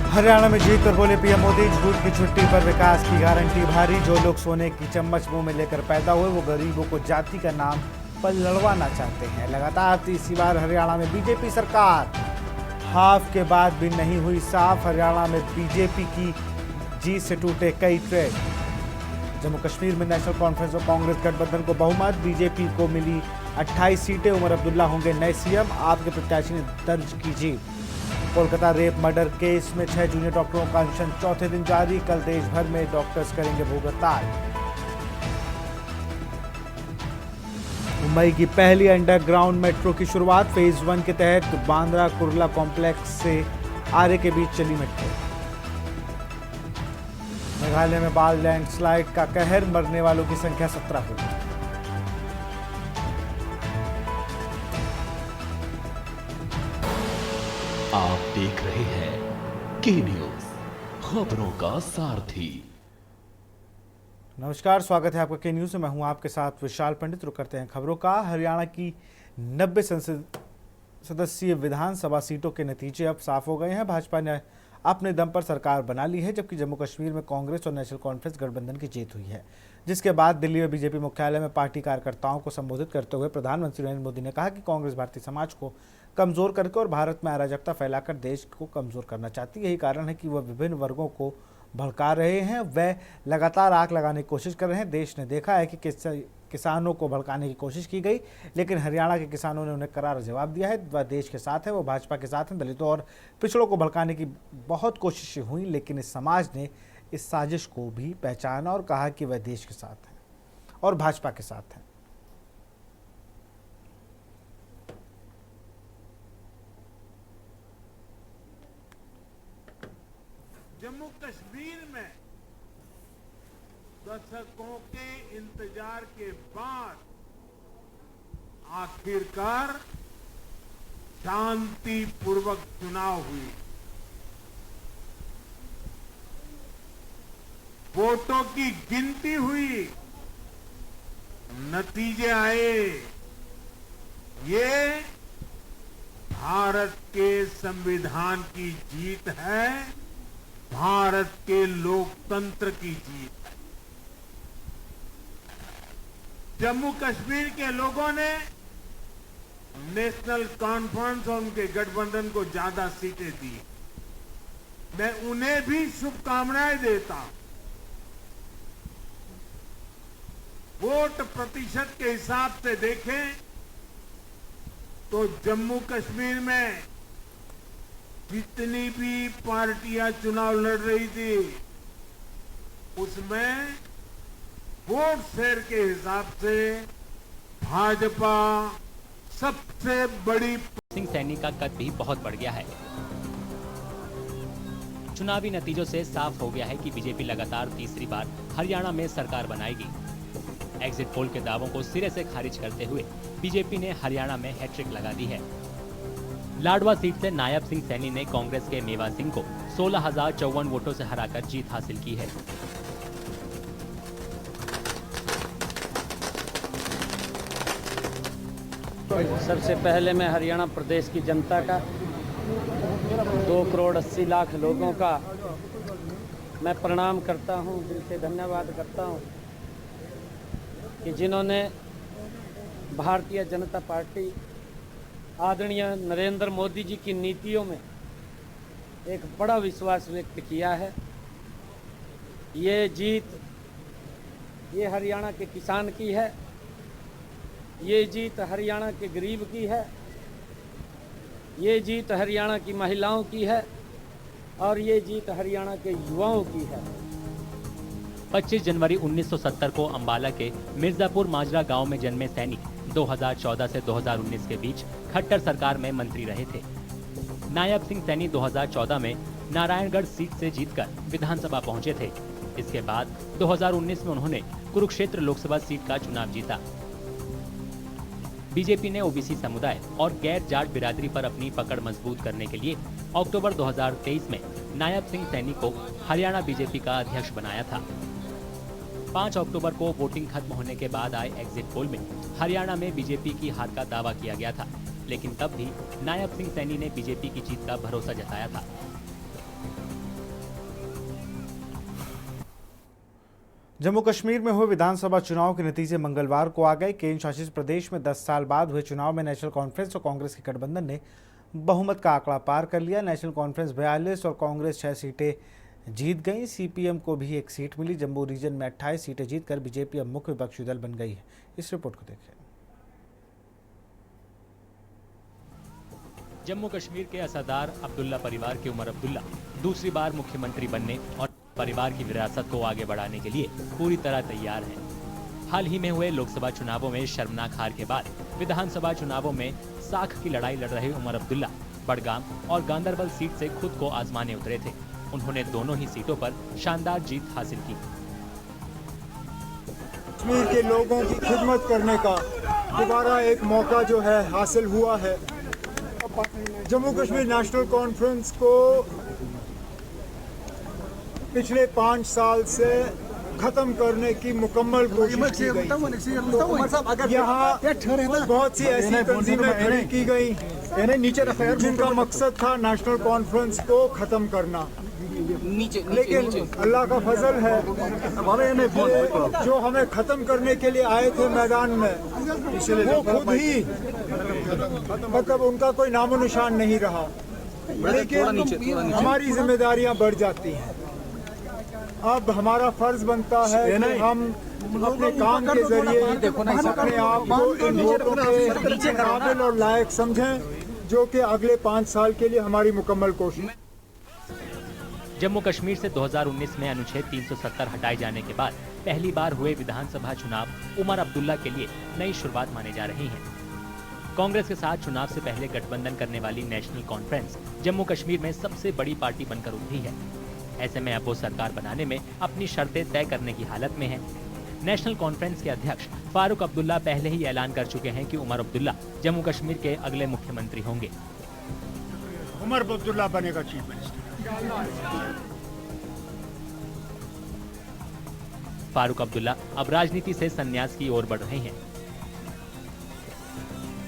हरियाणा में जीत पर बोले पीएम मोदी, झूठ की छुट्टी पर विकास की गारंटी भारी। जो लोग सोने की चम्मच मुंह में लेकर पैदा हुए वो गरीबों को जाति का नाम पर लड़वाना चाहते हैं। लगातार तीसरी बार हरियाणा में बीजेपी सरकार। हाफ के बाद भी नहीं हुई साफ। हरियाणा में बीजेपी की जीत से टूटे कई ट्रेड। जम्मू कश्मीर में नेशनल कॉन्फ्रेंस और कांग्रेस गठबंधन को बहुमत। बीजेपी को मिली 28 सीटें। उमर अब्दुल्ला होंगे नए सीएम। आपके प्रत्याशी ने दर्ज की जीत। कोलकाता रेप मर्डर केस में 6 जूनियर डॉक्टरों का अनशन चौथे दिन जारी। कल देश भर में डॉक्टर्स करेंगे भूख हड़ताल। मुंबई की पहली अंडरग्राउंड मेट्रो की शुरुआत। फेज 1 के तहत बांद्रा कुर्ला कॉम्प्लेक्स से आरे के बीच चली मेट्रो। मेघालय में बाल लैंडस्लाइड का कहर। मरने वालों की संख्या 17 हुई। आप देख रहे हैं के न्यूज, खबरों का सारथी। नमस्कार, स्वागत है आपका के न्यूज में। मैं हूं आपके साथ विशाल पंडित। रुक करते हैं खबरों का। हरियाणा की 90 सदस्यीय विधानसभा सीटों के नतीजे अब साफ हो गए हैं। भाजपा ने अपने दम पर सरकार बना ली है, जबकि जम्मू कश्मीर में कांग्रेस और नेशनल कॉन्फ्रेंस गठबंधन की जीत हुई है। जिसके बाद दिल्ली में बीजेपी मुख्यालय में पार्टी कार्यकर्ताओं को संबोधित करते हुए प्रधानमंत्री नरेंद्र मोदी ने कहा कि कांग्रेस भारतीय समाज को कमजोर करके और भारत में अराजकता फैलाकर देश को कमजोर करना चाहती है। यही कारण है कि वह विभिन्न वर्गों को भड़का रहे हैं। वह लगातार आग लगाने की कोशिश कर रहे हैं। देश ने देखा है कि किसानों को भड़काने की कोशिश की गई, लेकिन हरियाणा के किसानों ने उन्हें करारा जवाब दिया है। वह देश के साथ है, वो भाजपा के साथ हैं। दलितों और पिछड़ों को भड़काने की बहुत कोशिशें हुई, लेकिन इस समाज ने इस साजिश को भी पहचाना और कहा कि वह देश के साथ है और भाजपा के साथ है। जम्मू कश्मीर में दशकों के इंतजार के बाद आखिरकार शांतिपूर्वक चुनाव हुई। वोटों की गिनती हुई, नतीजे आए। ये भारत के संविधान की जीत है, भारत के लोकतंत्र की जीत है। जम्मू कश्मीर के लोगों ने नेशनल कॉन्फ्रेंस और उनके गठबंधन को ज्यादा सीटें दी। मैं उन्हें भी शुभकामनाएं देता हूं। वोट प्रतिशत के हिसाब से देखें तो जम्मू कश्मीर में जितनी भी पार्टियां चुनाव लड़ रही थी, उसमें वोट शेयर के हिसाब से भाजपा सबसे बड़ी। सिंह सैनी का कद भी बहुत बढ़ गया है। चुनावी नतीजों से साफ हो गया है कि बीजेपी लगातार तीसरी बार हरियाणा में सरकार बनाएगी। एग्जिट पोल के दावों को सिरे से खारिज करते हुए बीजेपी ने हरियाणा में हैट्रिक लगा दी है। लाडवा सीट से नायब सिंह सैनी ने कांग्रेस के मेवा सिंह को 16,054 वोटों से हराकर जीत हासिल की है। सबसे पहले मैं हरियाणा प्रदेश की जनता का 2 करोड़ 80 लाख लोगों का मैं प्रणाम करता हूं, दिल से धन्यवाद करता हूं कि जिन्होंने भारतीय जनता पार्टी आदरणीय नरेंद्र मोदी जी की नीतियों में एक बड़ा विश्वास व्यक्त किया है। ये जीत ये हरियाणा के किसान की है, ये जीत हरियाणा के गरीब की है, ये जीत हरियाणा की महिलाओं की है और ये जीत हरियाणा के युवाओं की है। 25 जनवरी 1970 को अंबाला के मिर्जापुर माजरा गांव में जन्मे सैनी 2014 से 2019 के बीच खट्टर सरकार में मंत्री रहे थे। नायब सिंह सैनी 2014 में नारायणगढ़ सीट से जीतकर विधानसभा पहुंचे थे। इसके बाद 2019 में उन्होंने कुरुक्षेत्र लोकसभा सीट का चुनाव जीता। बीजेपी ने ओबीसी समुदाय और गैर जाट बिरादरी पर अपनी पकड़ मजबूत करने के लिए अक्टूबर 2023 में नायब सिंह सैनी को हरियाणा बीजेपी का अध्यक्ष बनाया था। 5 अक्टूबर को वोटिंग खत्म होने के बाद आए एग्जिट पोल में हरियाणा में बीजेपी की हार का दावा किया गया था, लेकिन तब भी नायब सिंह सैनी ने बीजेपी की जीत का भरोसा जताया था। जम्मू कश्मीर में हुए विधानसभा चुनाव के नतीजे मंगलवार को आ गए। केंद्र शासित प्रदेश में 10 साल बाद हुए चुनाव में नेशनल कॉन्फ्रेंस और कांग्रेस के गठबंधन ने बहुमत का आंकड़ा पार कर लिया। नेशनल कॉन्फ्रेंस 42 और कांग्रेस 6 सीटें जीत गई। सीपीएम को भी एक सीट मिली। जम्मू रीजन में 28 सीटें जीतकर बीजेपी अब मुख्य विपक्षी दल बन गई है। इस रिपोर्ट को देखें। जम्मू कश्मीर के असरदार अब्दुल्ला परिवार के उमर अब्दुल्ला दूसरी बार मुख्यमंत्री बनने और परिवार की विरासत को आगे बढ़ाने के लिए पूरी तरह तैयार हैं। हाल ही में हुए लोकसभा चुनावों में शर्मनाक हार के बाद विधानसभा चुनावों में साख की लड़ाई लड़ रहे उमर अब्दुल्ला बड़गाम और गांदरबल सीट से खुद को आजमाने उतरे थे। उन्होंने दोनों ही सीटों पर शानदार जीत हासिल की। कश्मीर के लोगों की खिदमत करने का दोबारा एक मौका जो है हासिल हुआ है। जम्मू कश्मीर नेशनल कॉन्फ्रेंस को पिछले 5 साल से खत्म करने की मुकम्मल कोशिश की गई। यहाँ बहुत सी ऐसी तंजीमें खड़ी की गई जिनका मकसद था नेशनल कॉन्फ्रेंस को खत्म करना, लेकिन अल्लाह का फजल है कि जो हमें खत्म करने के लिए आए थे मैदान में, वो खुद ही मतलब उनका कोई नामो निशान नहीं रहा। लेकिन हमारी जिम्मेदारियां बढ़ जाती हैं। अब हमारा फर्ज बनता है कि हम अपने काम के जरिए अपने आप को इन वोटों के काबिल और लायक समझें, जो कि अगले 5 साल के लिए हमारी मुकम्मल कोशिश। जम्मू कश्मीर से 2019 में अनुच्छेद 370 हटाए जाने के बाद पहली बार हुए विधानसभा चुनाव उमर अब्दुल्ला के लिए नई शुरुआत माने जा रही हैं। कांग्रेस के साथ चुनाव से पहले गठबंधन करने वाली नेशनल कॉन्फ्रेंस जम्मू कश्मीर में सबसे बड़ी पार्टी बनकर उभरी है। ऐसे में अब वो सरकार बनाने में अपनी शर्तें तय करने की हालत में है। नेशनल कॉन्फ्रेंस के अध्यक्ष फारूक अब्दुल्ला पहले ही ऐलान कर चुके हैं कि उमर अब्दुल्ला जम्मू कश्मीर के अगले मुख्यमंत्री होंगे। उमर अब्दुल्ला बनेगा चीफ मिनिस्टर। फारूक अब्दुल्ला अब राजनीति से संन्यास की ओर बढ़ रहे हैं।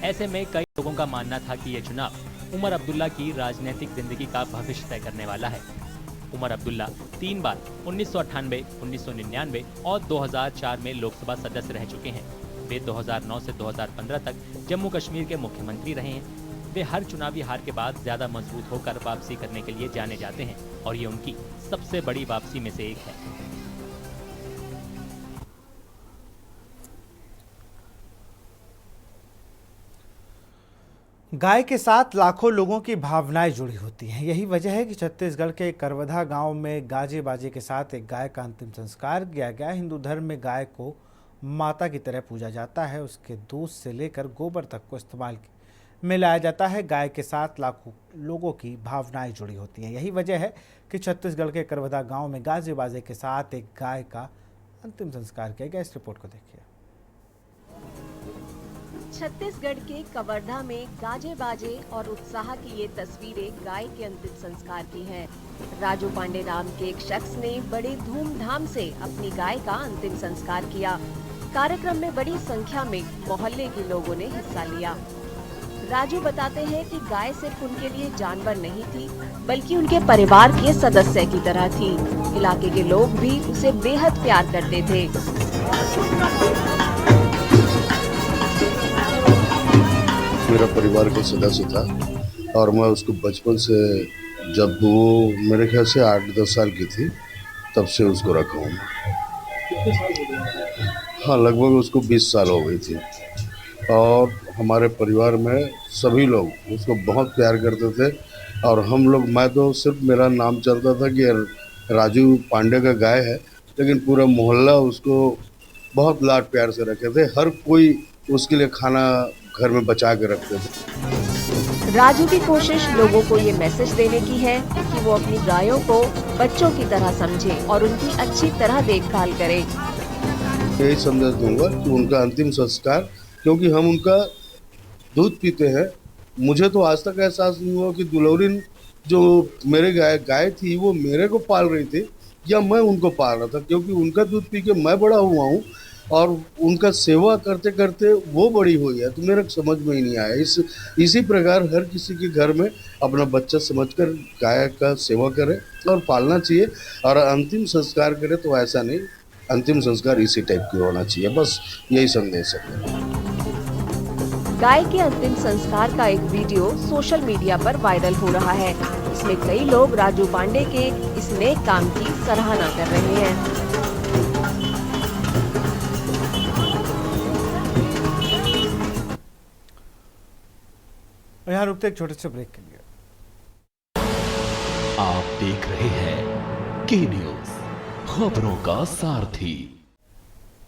ऐसे में कई लोगों का मानना था कि यह चुनाव उमर अब्दुल्ला की राजनीतिक जिंदगी का भविष्य तय करने वाला है। उमर अब्दुल्ला 3 बार 1998, 1999 और 2004 में लोकसभा सदस्य रह चुके हैं। वे 2009 से 2015 तक जम्मू कश्मीर के मुख्यमंत्री रहे हैं। वे हर चुनावी हार के बाद ज्यादा मजबूत होकर वापसी करने के लिए जाने जाते हैं और ये उनकी सबसे बड़ी वापसी में से एक है। गाय के साथ लाखों लोगों की भावनाएं जुड़ी होती हैं। यही वजह है कि छत्तीसगढ़ के करवधा गांव में गाजे बाजे के साथ एक गाय का अंतिम संस्कार किया गया। हिंदू धर्म में गाय को माता की तरह पूजा जाता है। उसके दूध से लेकर गोबर तक को इस्तेमाल में लाया जाता है। गाय के साथ लाखों लोगों की भावनाएं जुड़ी होती हैं। यही वजह है कि छत्तीसगढ़ के करवधा गांव में गाजे बाजे के साथ एक गाय का अंतिम संस्कार किया गया। इस रिपोर्ट को देखिए। छत्तीसगढ़ के कवर्धा में गाजे बाजे और उत्साह की ये तस्वीरें गाय के अंतिम संस्कार की हैं। राजू पांडे नाम के एक शख्स ने बड़े धूमधाम से अपनी गाय का अंतिम संस्कार किया। कार्यक्रम में बड़ी संख्या में मोहल्ले के लोगों ने हिस्सा लिया। राजू बताते हैं कि गाय सिर्फ उनके लिए जानवर नहीं थी, बल्कि उनके परिवार के सदस्य की तरह थी। इलाके के लोग भी उसे बेहद प्यार करते थे। मेरा परिवार का सदस्य था और मैं उसको बचपन से, जब वो मेरे ख्याल से 8-10 साल की थी, तब से उसको रखा हूँ। हाँ, लगभग उसको 20 साल हो गई थी और हमारे परिवार में सभी लोग उसको बहुत प्यार करते थे। और हम लोग, मैं तो सिर्फ मेरा नाम चलता था कि राजू पांडे का गाय है, लेकिन पूरा मोहल्ला उसको बहुत लाड प्यार से रखे थे। हर कोई उसके लिए खाना घर में बचा के रखते थे। राजू की कोशिश लोगों को ये मैसेज देने की है कि वो अपनी गायों को बच्चों की तरह समझें और उनकी अच्छी तरह देखभाल करें। यही संदेश दूंगा कि उनका अंतिम संस्कार, क्योंकि हम उनका दूध पीते हैं, मुझे तो आज तक एहसास नहीं हुआ कि दुलौरिन जो मेरे गाय थी वो मेरे को पाल रही थी या मैं उनको पाल रहा था, क्योंकि उनका दूध पी के मैं बड़ा हुआ हूँ और उनका सेवा करते करते वो बड़ी हुई है। तो मेरे समझ में ही नहीं आया। इसी प्रकार हर किसी के घर में अपना बच्चा समझकर गाय का सेवा करे और पालना चाहिए और अंतिम संस्कार करे। तो ऐसा नहीं, अंतिम संस्कार इसी टाइप की होना चाहिए। बस यही संदेश है। गाय के अंतिम संस्कार का एक वीडियो सोशल मीडिया पर वायरल हो रहा है। इसमें कई लोग राजू पांडे के इस नेक काम की सराहना कर रहे हैं। यहाँ रुकते एक छोटे से ब्रेक के लिए। आप देख रहे हैं के न्यूज, खबरों का सारथी।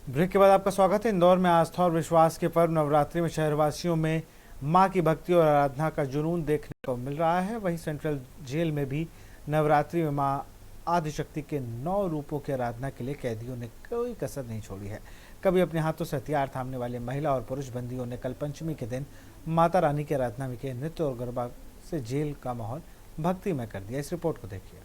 ब्रेक के बाद आपका स्वागत है। इंदौर में आस्था और विश्वास के पर्व नवरात्रि में शहरवासियों में मां की भक्ति और आराधना का जुनून देखने को मिल रहा है। वहीं सेंट्रल जेल में भी नवरात्रि में मां आदिशक्ति के 9 रूपों की आराधना के लिए कैदियों ने कोई कसर नहीं छोड़ी है। कभी अपने हाथों से हथियार थामने वाले महिला और पुरुष बंदियों ने कल पंचमी के दिन माता रानी की आराधना में किए नृत्य और गरबा से जेल का माहौल भक्तिमय कर दिया। इस रिपोर्ट को देखिए।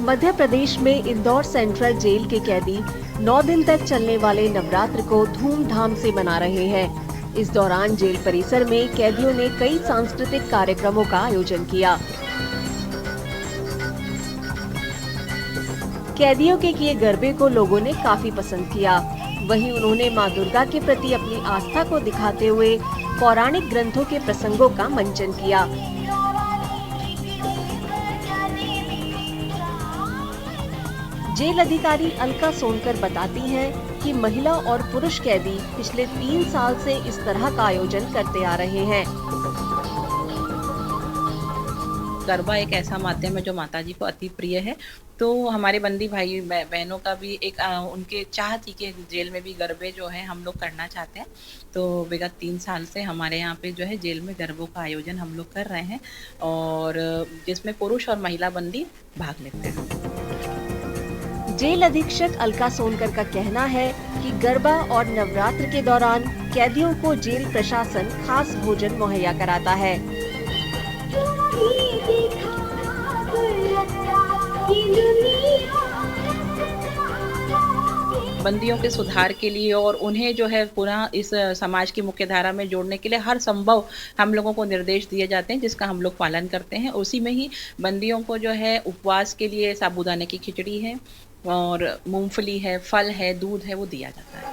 मध्य प्रदेश में इंदौर सेंट्रल जेल के कैदी 9 दिन तक चलने वाले नवरात्र को धूमधाम से मना रहे हैं। इस दौरान जेल परिसर में कैदियों ने कई सांस्कृतिक कार्यक्रमों का आयोजन किया। कैदियों के किए गरबे को लोगों ने काफी पसंद किया। वहीं उन्होंने मां दुर्गा के प्रति अपनी आस्था को दिखाते हुए पौराणिक ग्रंथों के प्रसंगों का मंचन किया। जेल अधिकारी अलका सोनकर बताती हैं कि महिला और पुरुष कैदी पिछले 3 साल से इस तरह का आयोजन करते आ रहे हैं। गरबा एक ऐसा माध्यम है जो माताजी को अति प्रिय है, तो हमारे बंदी भाई बहनों का भी एक उनके चाह थी कि जेल में भी गरबे जो है हम लोग करना चाहते हैं। तो विगत 3 साल से हमारे यहाँ पे जो है जेल में गरबों का आयोजन हम लोग कर रहे हैं और जिसमें पुरुष और महिला बंदी भाग लेते हैं। जेल अधीक्षक अलका सोनकर का कहना है कि गरबा और नवरात्र के दौरान कैदियों को जेल प्रशासन खास भोजन मुहैया कराता है। बंदियों के सुधार के लिए और उन्हें जो है पुनः इस समाज की मुख्य धारा में जोड़ने के लिए हर संभव हम लोगों को निर्देश दिए जाते हैं, जिसका हम लोग पालन करते हैं। उसी में ही बंदियों को जो है उपवास के लिए साबूदाने की खिचड़ी है और मूंगफली है, फल है, दूध है, वो दिया जाता है।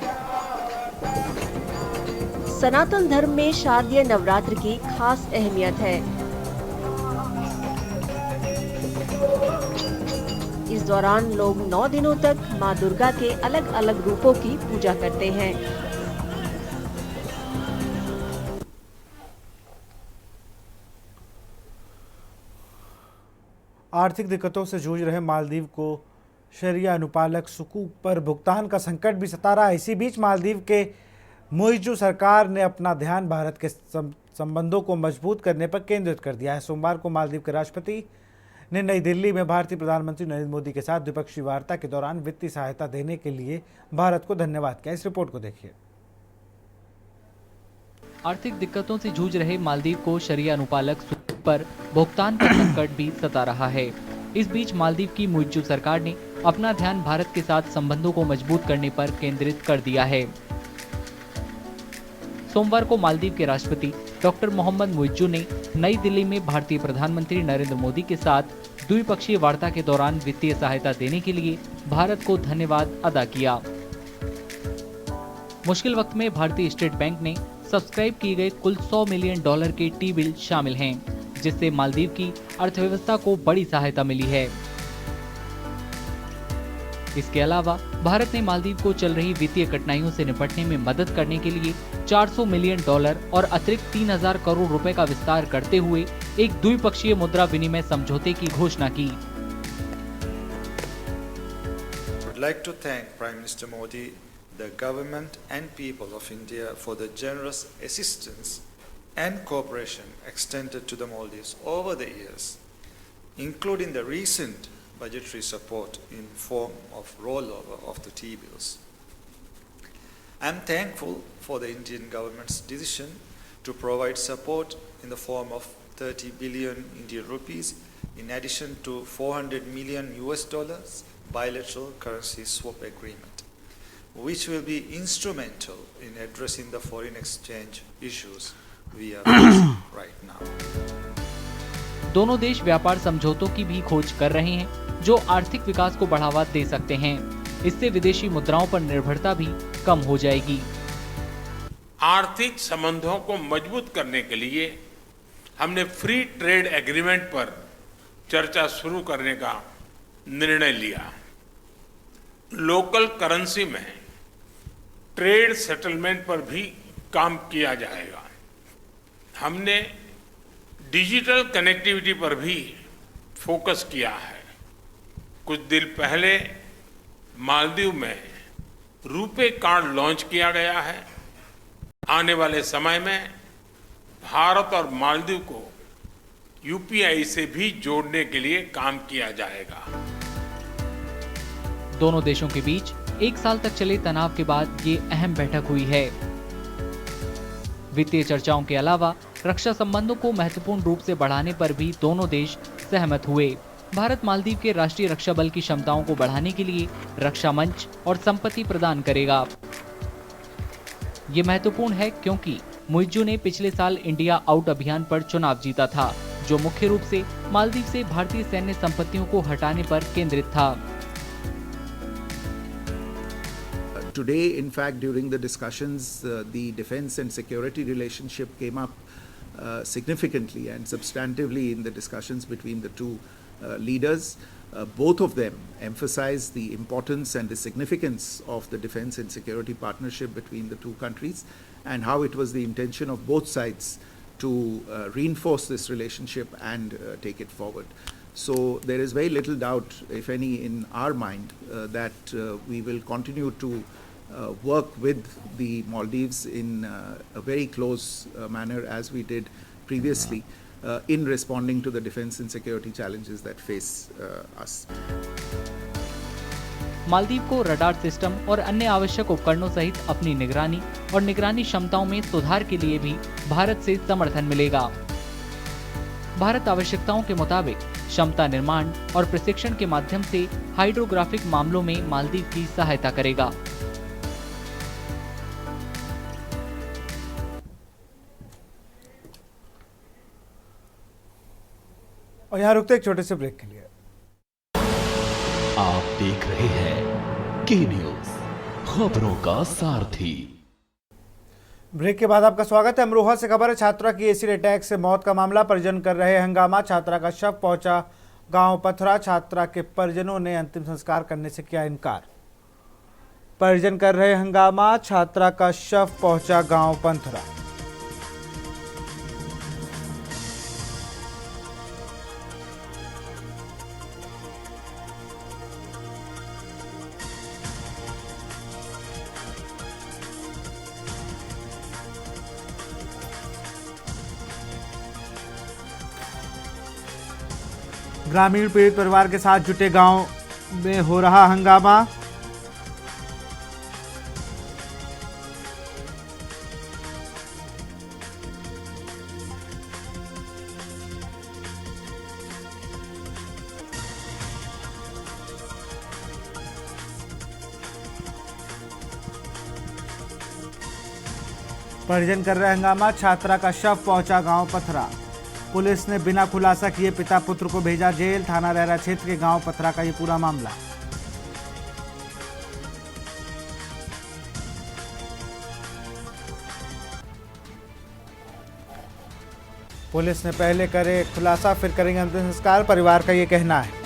सनातन धर्म में शारदीय नवरात्र की खास अहमियत है। इस दौरान लोग 9 दिनों तक मां दुर्गा के अलग अलग रूपों की पूजा करते हैं। आर्थिक दिक्कतों से जूझ रहे मालदीव को शरिया अनुपालक सुकूक पर भुगतान का संकट भी सता रहा है। इसी बीच मालदीव के मुइज़्ज़ू सरकार ने अपना ध्यान भारत के संबंधों को मजबूत करने पर केंद्रित कर दिया है। सोमवार को मालदीव के राष्ट्रपति ने नई दिल्ली में भारतीय प्रधानमंत्री नरेंद्र मोदी के साथ द्विपक्षीय वार्ता के दौरान वित्तीय सहायता देने के लिए भारत को धन्यवाद किया। इस रिपोर्ट को देखिए। आर्थिक दिक्कतों से जूझ रहे मालदीव को शरिया अनुपालक सुकूक पर भुगतान का संकट भी सता रहा है। इस बीच मालदीव की मुइज़्ज़ू सरकार ने अपना ध्यान भारत के साथ संबंधों को मजबूत करने पर केंद्रित कर दिया है। सोमवार को मालदीव के राष्ट्रपति डॉक्टर मोहम्मद मुइज़्ज़ू ने नई दिल्ली में भारतीय प्रधानमंत्री नरेंद्र मोदी के साथ द्विपक्षीय वार्ता के दौरान वित्तीय सहायता देने के लिए भारत को धन्यवाद अदा किया। मुश्किल वक्त में भारतीय स्टेट बैंक ने सब्सक्राइब किए गए कुल $100 मिलियन के टी बिल शामिल हैं, जिससे मालदीव की अर्थव्यवस्था को बड़ी सहायता मिली है। इसके अलावा भारत ने मालदीव को चल रही वित्तीय कठिनाइयों से निपटने में मदद करने के लिए $400 मिलियन और अतिरिक्त 3,000 करोड़ रुपए का विस्तार करते हुए एक द्विपक्षीय मुद्रा विनिमय समझौते की घोषणा की। I would like to thank Prime Minister Modi, the government and people of India for the generous assistance and cooperation extended to the Maldives over the years, including the recent budgetary support in form of rollover of the T-bills. I am thankful for the Indian government's decision to provide support in the form of 30 billion Indian rupees in addition to $400 million bilateral currency swap agreement, which will be instrumental in addressing the foreign exchange issues we are facing right now. दोनों देश व्यापार समझौतों की भी खोज कर रहे हैं जो आर्थिक विकास को बढ़ावा दे सकते हैं। इससे विदेशी मुद्राओं पर निर्भरता भी कम हो जाएगी। आर्थिक संबंधों को मजबूत करने के लिए हमने फ्री ट्रेड एग्रीमेंट पर चर्चा शुरू करने का निर्णय लिया। लोकल करेंसी में ट्रेड सेटलमेंट पर भी काम किया जाएगा। हमने डिजिटल कनेक्टिविटी पर भी फोकस किया है। कुछ दिन पहले मालदीव में रुपे कार्ड लॉन्च किया गया है। आने वाले समय में भारत और मालदीव को यूपीआई से भी जोड़ने के लिए काम किया जाएगा। दोनों देशों के बीच 1 साल तक चले तनाव के बाद ये अहम बैठक हुई है। वित्तीय चर्चाओं के अलावा रक्षा संबंधों को महत्वपूर्ण रूप से बढ़ाने पर भी दोनों देश सहमत हुए। भारत मालदीव के राष्ट्रीय रक्षा बल की क्षमताओं को बढ़ाने के लिए रक्षा मंच और संपत्ति प्रदान करेगा। ये महत्वपूर्ण है क्योंकि मुइज्जू ने पिछले साल इंडिया आउट अभियान पर चुनाव जीता था, जो मुख्य रूप से मालदीव से भारतीय सैन्य संपत्तियों को हटाने पर केंद्रित था। Today, in fact, during the discussions, the defense and security relationship came up significantly and substantively in the discussions between the two leaders. Both of them emphasized the importance and the significance of the defense and security partnership between the two countries, and how it was the intention of both sides to reinforce this relationship and take it forward. So there is very little doubt, if any, in our mind that we will continue to work with the Maldives in a very close manner as we did previously in responding to the defense and security challenges that face us. Maldives को radar system और अन्य आवश्यक उपकरणों सहित अपनी निगरानी और निगरानी क्षमताओं में सुधार के लिए भी भारत से समर्थन मिलेगा। भारत आवश्यकताओं के मुताबिक क्षमता निर्माण और प्रशिक्षण के माध्यम से हाइड्रोग्राफिक मामलों में मालदीव की सहायता करेगा। और यहाँ रुकते एक छोटे से ब्रेक के लिए। आप देख रहे हैं के न्यूज, खबरों का सारथी। ब्रेक के बाद आपका स्वागत है। अमरोहा से खबर है, छात्रा की एसिड अटैक से मौत का मामला, परिजन कर रहे हंगामा। छात्रा का शव पहुंचा गांव पथरा, छात्रा के परिजनों ने अंतिम संस्कार करने से किया इनकार। परिजन कर रहे हंगामा, छात्रा का शव पहुंचा गांव पथरा। ग्रामीण पीड़ित परिवार के साथ जुटे, गांव में हो रहा हंगामा। परिजन कर रहे हंगामा, छात्रा का शव पहुंचा गांव पथरा। पुलिस ने बिना खुलासा किए पिता पुत्र को भेजा जेल। थाना रहरा क्षेत्र के गांव पथरा का ये पूरा मामला। पुलिस ने पहले करे खुलासा, फिर करेंगे अंतिम संस्कार, परिवार का ये कहना है।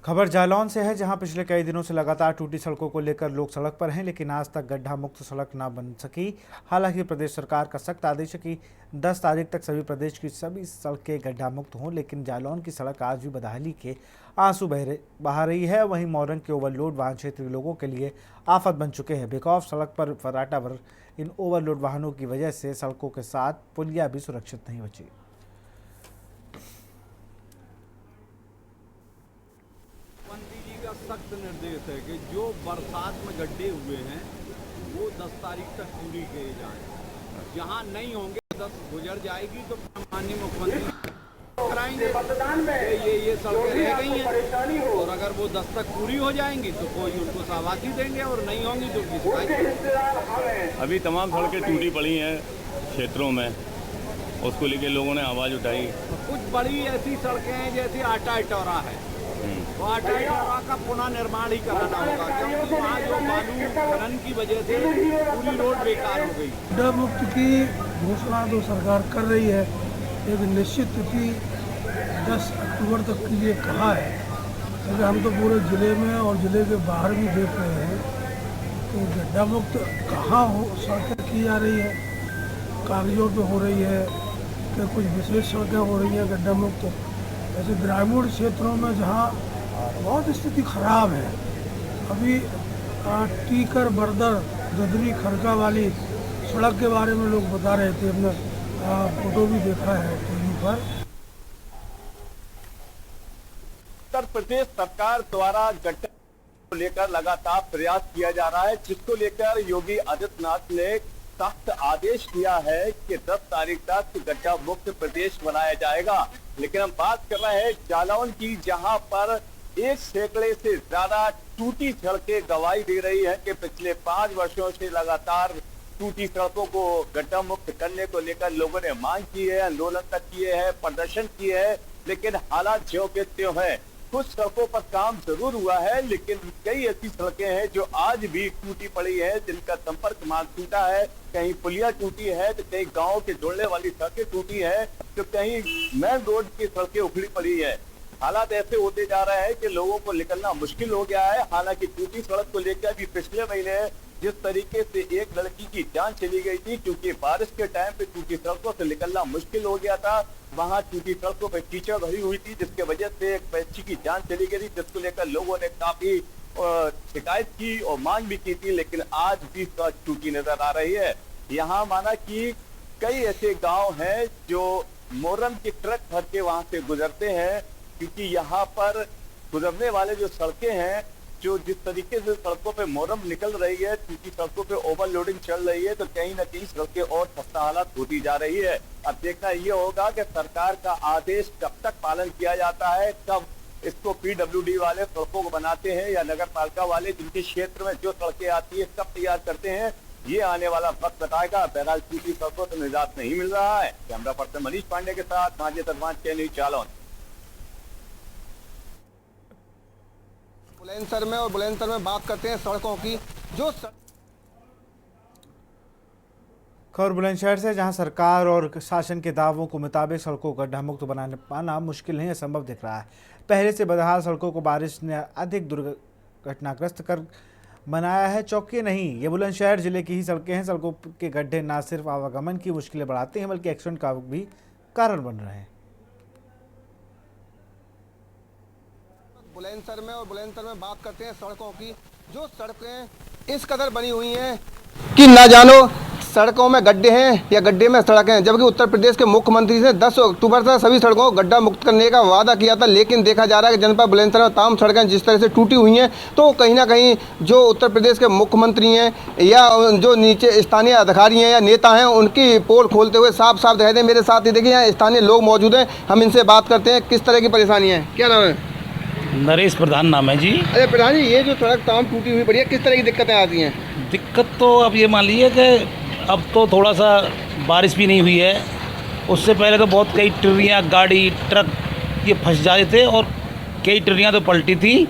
खबर जालौन से है, जहां पिछले कई दिनों से लगातार टूटी सड़कों को लेकर लोग सड़क पर हैं, लेकिन आज तक गड्ढा मुक्त सड़क ना बन सकी। हालांकि प्रदेश सरकार का सख्त आदेश है कि 10 तारीख तक सभी प्रदेश की सभी सड़कें गड्ढा मुक्त हों, लेकिन जालौन की सड़क आज भी बदहाली के आंसू बहा रही है। वहीं मोरंग के ओवरलोड वाहन क्षेत्र के लोगों के लिए आफत बन चुके हैं। बेखौफ सड़क पर फर्राटा भर इन ओवरलोड वाहनों की वजह से सड़कों के साथ पुलिया भी सुरक्षित नहीं बची। सख्त निर्देश है कि जो बरसात में गड्ढे हुए हैं वो 10 तारीख तक पूरी किए जाएं। जहां नहीं होंगे 10 गुजर जाएगी तो माननीय मुख्यमंत्री कराएंगे ये सड़कें रह गई हैं, और अगर वो 10 तक पूरी हो जाएंगी तो कोई उनको शाबाशी देंगे, और नहीं होंगी तो किसका। अभी तमाम सड़कें टूटी पड़ी हैं क्षेत्रों में, उसको लेके लोगों ने आवाज़ उठाई। कुछ बड़ी ऐसी सड़कें हैं जैसे आटा इटौरा है, तो आटा इटौरा का पुनः निर्माण ही कराना होगा, क्योंकि वहाँ जो बालू खनन की वजह से पूरी रोड बेकार हो गई। गड्ढा मुक्त की घोषणा जो सरकार कर रही है, एक निश्चित तिथि 10 अक्टूबर तक के लिए कहा है, क्योंकि हम तो पूरे ज़िले में और ज़िले के बाहर भी देख रहे हैं कि गड्ढा मुक्त कहाँ हो सड़कें की जा रही है, कागजों पे हो रही है कि कुछ विशेष सड़कें हो रही हैं गड्ढा मुक्त। ऐसे ग्रामीण क्षेत्रों में जहाँ बहुत स्थिति खराब है, अभी टीकर बरदर ददरी खरका वाली सड़क के बारे में लोग बता रहे थे, अपना फोटो भी देखा है टीवी पर। उत्तर प्रदेश सरकार द्वारा गड्ढे को लेकर लगातार प्रयास किया जा रहा है, जिसको लेकर योगी आदित्यनाथ ने सख्त आदेश दिया है कि 10 तारीख तक गड्ढा मुक्त प्रदेश बनाया जाएगा। लेकिन हम बात कर रहे हैं जालौन की, जहां पर 1 सैकड़े से ज्यादा टूटी सड़कें गवाही दे रही है कि पिछले 5 वर्षों से लगातार टूटी सड़कों को गड्ढा मुक्त करने को लेकर लोगों ने मांग की है, आंदोलन तक किए हैं, प्रदर्शन किए हैं, लेकिन हालात ज्यों के त्यों हैं। कुछ सड़कों पर काम जरूर हुआ है, लेकिन कई ऐसी सड़कें हैं जो आज भी टूटी पड़ी है, जिनका संपर्क मार्ग टूटा है, कहीं पुलिया टूटी है, तो कहीं गांव के जोड़ने वाली सड़कें टूटी है, तो कहीं मेन रोड की सड़कें उखड़ी पड़ी है। हालात ऐसे होते जा रहे हैं कि लोगों को निकलना मुश्किल हो गया है। हालांकि टूटी सड़क को लेकर भी पिछले महीने जिस तरीके से एक लड़की की जान चली गई थी, क्योंकि बारिश के टाइम पे टूटी सड़कों से निकलना मुश्किल हो गया था, वहां टूटी सड़कों पर कीचड़ भरी हुई थी, जिसके वजह से एक बच्ची की जान चली गई थी, जिसको लेकर लोगों ने काफी शिकायत की और मांग भी की थी। लेकिन आज भी सड़क टूटी नजर आ रही है। यहाँ माना कि कई ऐसे गाँव हैं जो मोरम के ट्रक भर के वहां से गुजरते हैं, क्योंकि यहाँ पर गुजरने वाले जो सड़कें हैं, जो जिस तरीके से सड़कों पे मोरम निकल रही है, क्योंकि सड़कों पे ओवरलोडिंग चल रही है, तो कहीं ना कहीं सड़कें और खस्ता हालत होती जा रही है। अब देखना ये होगा कि सरकार का आदेश कब तक पालन किया जाता है, कब इसको पीडब्ल्यूडी वाले सड़कों को बनाते हैं या नगर पालिका वाले जिनके क्षेत्र में जो सड़कें आती है कब तैयार करते हैं, ये आने वाला वक्त बताएगा। बहरहाल टूटी सड़कों से निजात नहीं मिल रहा है। कैमरा पर्सन मनीष पांडे के साथ माजिद अरमान, न्यूज़ जालौन। बुलंदशहर में और बुलंदशहर में बात करते हैं सड़कों की, जो खबर बुलंदशहर से, जहां सरकार और शासन के दावों को मुताबिक सड़कों को गड्ढा मुक्त बनाने पाना मुश्किल नहीं असंभव दिख रहा है। पहले से बदहाल सड़कों को बारिश ने अधिक दुर्घटनाग्रस्त कर बनाया है। चौकी नहीं, ये बुलंदशहर जिले की ही सड़कें हैं। सड़कों के गड्ढे न सिर्फ आवागमन की मुश्किलें बढ़ाते हैं, बल्कि एक्सीडेंट का भी कारण बन रहे हैं। बुलंदशहर में और बुलंदशहर में बात करते हैं सड़कों की, जो सड़कें इस कदर बनी हुई हैं कि ना जानो सड़कों में गड्ढे हैं या गड्ढे में सड़कें हैं। जबकि उत्तर प्रदेश के मुख्यमंत्री ने 10 अक्टूबर तक सभी सड़कों को गड्ढा मुक्त करने का वादा किया था, लेकिन देखा जा रहा है कि जनपद बुलंदशहर में तमाम सड़कें जिस तरह से टूटी हुई हैं, तो कहीं ना कहीं जो उत्तर प्रदेश के मुख्यमंत्री हैं या जो नीचे स्थानीय अधिकारी हैं या नेता हैं, उनकी पोल खोलते हुए साफ साफ दिखाई दे। मेरे साथ ही देखिए यहाँ स्थानीय लोग मौजूद हैं, हम इनसे बात करते हैं किस तरह की परेशानी है। क्या नाम है? नरेश प्रधान नाम है जी। अरे प्रधान जी, ये जो सड़क तमाम टूटी हुई पड़ी है, किस तरह की दिक्कतें आती हैं? दिक्कत तो अब ये मान लीजिए कि अब तो थोड़ा सा बारिश भी नहीं हुई है, उससे पहले तो बहुत कई ट्रियाँ, गाड़ी, ट्रक ये फंस जाते थे, और कई ट्रियाँ तो पलटी थी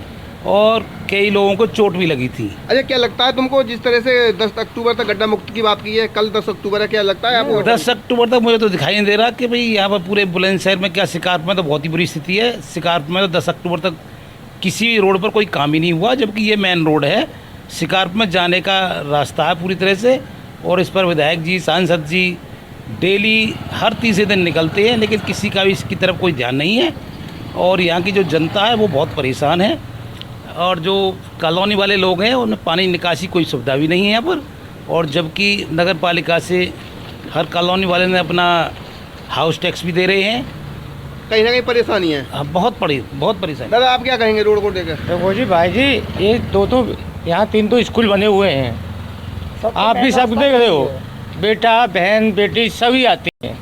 और कई लोगों को चोट भी लगी थी। अच्छा, क्या लगता है तुमको, जिस तरह से 10 अक्टूबर तक गड्ढा मुक्त की बात की है, कल 10 अक्टूबर है, क्या लगता है आपको? 10 अक्टूबर तक मुझे तो दिखाई नहीं दे रहा कि भाई यहाँ पर पूरे बुलंदशहर में क्या, शिकारपुर में तो बहुत ही बुरी स्थिति है। शिकारपुर में तो 10 अक्टूबर तक किसी रोड पर कोई काम ही नहीं हुआ, जबकि ये मेन रोड है, शिकारपुर में जाने का रास्ता है पूरी तरह से, और इस पर विधायक जी, सांसद जी डेली हर तीसरे दिन निकलते हैं, लेकिन किसी का भी इसकी तरफ कोई ध्यान नहीं है। और यहाँ की जो जनता है वो बहुत परेशान है, और जो कॉलोनी वाले लोग हैं उनमें पानी निकासी कोई सुविधा भी नहीं है यहाँ पर। और जबकि नगर पालिका से हर कॉलोनी वाले ने अपना हाउस टैक्स भी दे रहे हैं, कहीं ना कहीं परेशानी है। बहुत परेशानी। दादा आप क्या कहेंगे रोड को लेकर? देखो जी भाई जी, ये दो यहाँ 3 स्कूल बने हुए हैं, आप भी सब देख रहे हो, बेटा बहन बेटी सभी आते हैं,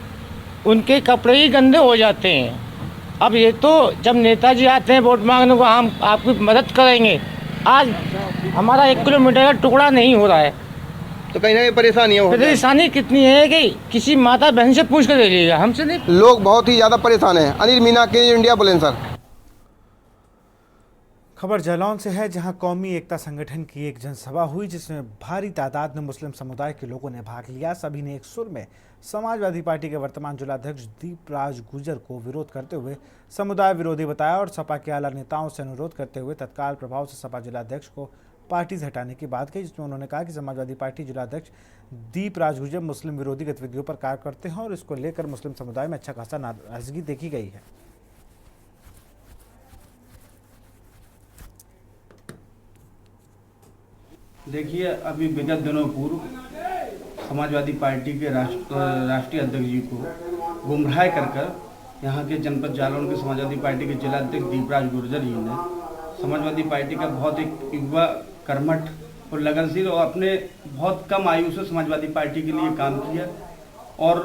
उनके कपड़े ही गंदे हो जाते हैं। अब ये तो जब नेताजी आते हैं वोट मांगने को, हम आपकी मदद करेंगे, आज हमारा 1 किलोमीटर का टुकड़ा नहीं हो रहा है, तो कहीं ना कहीं परेशानी है। परेशानी कितनी है कि किसी माता बहन से पूछ कर ले लीजिएगा, हमसे नहीं। लोग बहुत ही ज़्यादा परेशान हैं। अनिल मीना के इंडिया बुलेंसर। खबर जालौन से है, जहां कौमी एकता संगठन की एक जनसभा हुई जिसमें भारी तादाद में मुस्लिम समुदाय के लोगों ने भाग लिया। सभी ने एक सुर में समाजवादी पार्टी के वर्तमान जिलाध्यक्ष दीपराज गुर्जर को विरोध करते हुए समुदाय विरोधी बताया और सपा के आला नेताओं से अनुरोध करते हुए तत्काल प्रभाव से सपा जिलाध्यक्ष को पार्टी से हटाने की बात कही, जिसमें उन्होंने कहा कि समाजवादी पार्टी जिलाध्यक्ष दीपराज गुर्जर मुस्लिम विरोधी गतिविधियों पर कार्य करते हैं और इसको लेकर मुस्लिम समुदाय में अच्छा खासा नाराजगी देखी गई है। देखिए, अभी विगत दिनों पूर्व समाजवादी पार्टी के राष्ट्रीय अध्यक्ष जी को गुमराह कर यहाँ के जनपद जालौन के समाजवादी पार्टी के जिलाध्यक्ष दीपराज गुर्जर जी ने समाजवादी पार्टी का बहुत एक युवा कर्मठ और लगनशील और अपने बहुत कम आयु से समाजवादी पार्टी के लिए काम किया और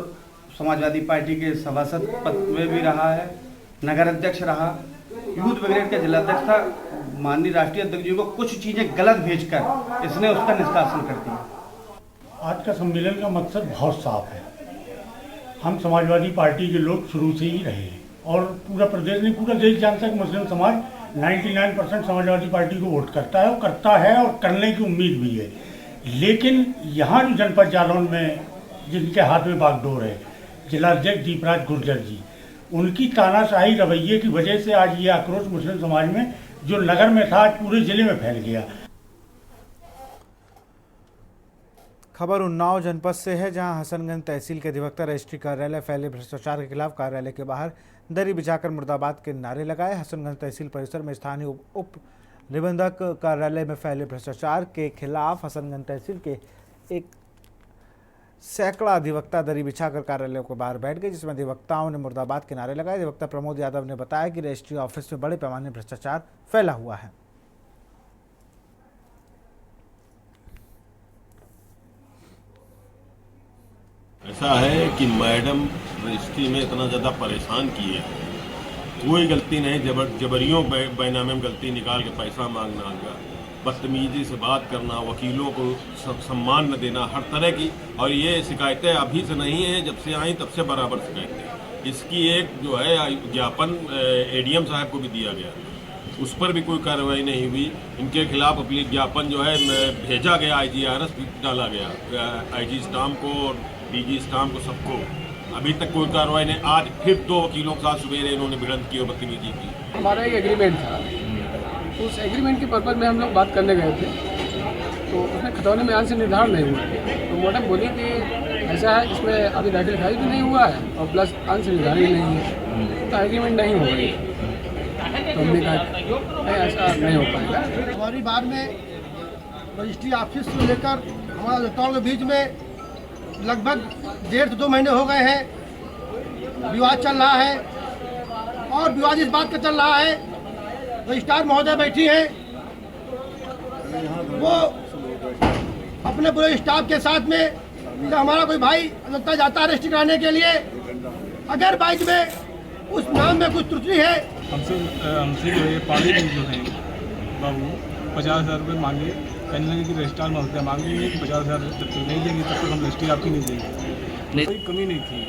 समाजवादी पार्टी के सभासद पद में भी रहा है, नगर अध्यक्ष रहा, यूथ ब्रिगेड का जिलाध्यक्ष था। माननीय राष्ट्रीय अध्यक्ष जी को कुछ चीज़ें गलत भेजकर इसने उसका निष्कासन कर दिया। आज का सम्मेलन का मकसद बहुत साफ है। हम समाजवादी पार्टी के लोग शुरू से ही रहे हैं और पूरा प्रदेश नहीं, पूरा देश जानता है कि मुस्लिम समाज 99% समाजवादी पार्टी को वोट करता है और करने की उम्मीद भी है। लेकिन यहाँ जो जनपद जालौन में जिनके हाथ में बागडोर है, जिलाध्यक्ष दीपराज गुर्जर जी, उनकी तानाशाही रवैये की वजह से आज ये आक्रोश मुस्लिम समाज में जो नगर में था आज पूरे जिले में फैल गया। खबर उन्नाव जनपद से है, जहां हसनगंज तहसील के अधिवक्ता रजिस्ट्री कार्यालय फैले भ्रष्टाचार के खिलाफ कार्यालय के बाहर दरी बिछाकर मुर्दाबाद के नारे लगाए। हसनगंज तहसील परिसर में स्थानीय उप निबंधक कार्यालय में फैले भ्रष्टाचार के खिलाफ हसनगंज तहसील के एक सैकड़ा अधिवक्ता दरी बिछाकर कार्यालय के बाहर बैठ गए, जिसमें अधिवक्ताओं ने मुर्दाबाद के नारे लगाए। अधिवक्ता प्रमोद यादव ने बताया कि रजिस्ट्री ऑफिस में बड़े पैमाने पर भ्रष्टाचार फैला हुआ है। ऐसा है कि मैडम रजिस्ट्री में इतना ज़्यादा परेशान किए, कोई गलती नहीं, जबरियों बैनामे में गलती निकाल के पैसा मांगना, बदतमीजी से बात करना, वकीलों को सम्मान न देना, हर तरह की। और ये शिकायतें अभी से नहीं है, जब से आई तब से बराबर शिकायतें। इसकी एक जो है ज्ञापन एडीएम साहब को भी दिया गया, उस पर भी कोई कार्रवाई नहीं हुई। इनके खिलाफ अपनी ज्ञापन जो है भेजा गया, IGRS भी डाला गया, IG स्टाम्प को और DG स्टाम्प को, सबको। अभी तक कोई कार्रवाई नहीं। आज फिर 2 वकीलों के साथ सवेरे इन्होंने भिड़ंत की और बदतमीजी की। हमारा एक एग्रीमेंट था, उस एग्रीमेंट के पर्पज़ में हम लोग बात करने गए थे, तो उसमें खतौनी में से निर्धारण नहीं हुआ। तो मैडम बोली कि ऐसा है, इसमें अभी दाखिल खारिज भी नहीं हुआ है और प्लस अंश निर्धारण भी नहीं है, तो एग्रीमेंट नहीं होगा। तो हमने कहा नहीं, ऐसा नहीं हो पाएगा। हमारी बार में रजिस्ट्री ऑफिस से लेकर हमारा अधिवक्ताओं के बीच में लगभग 1.5 से 2 महीने हो गए हैं, विवाद चल रहा है। और विवाद इस बात का चल रहा है, रजिस्ट्रार महोदय बैठी हैं, वो अपने पूरे स्टाफ के साथ में, तो हमारा कोई भाई लगता जाता है रजिस्ट्री कराने के लिए, अगर बाइक में उस नाम में कुछ त्रुटि है, हमसे जो है पानी जो है बाबू 50,000 रुपये मांगे, कहने लगे कि रजिस्ट्रार महोदय मांगेंगे 50,000 तक नहीं देंगे, तब तक हम रजिस्ट्री आपकी नहीं देंगे। कोई कमी नहीं थी।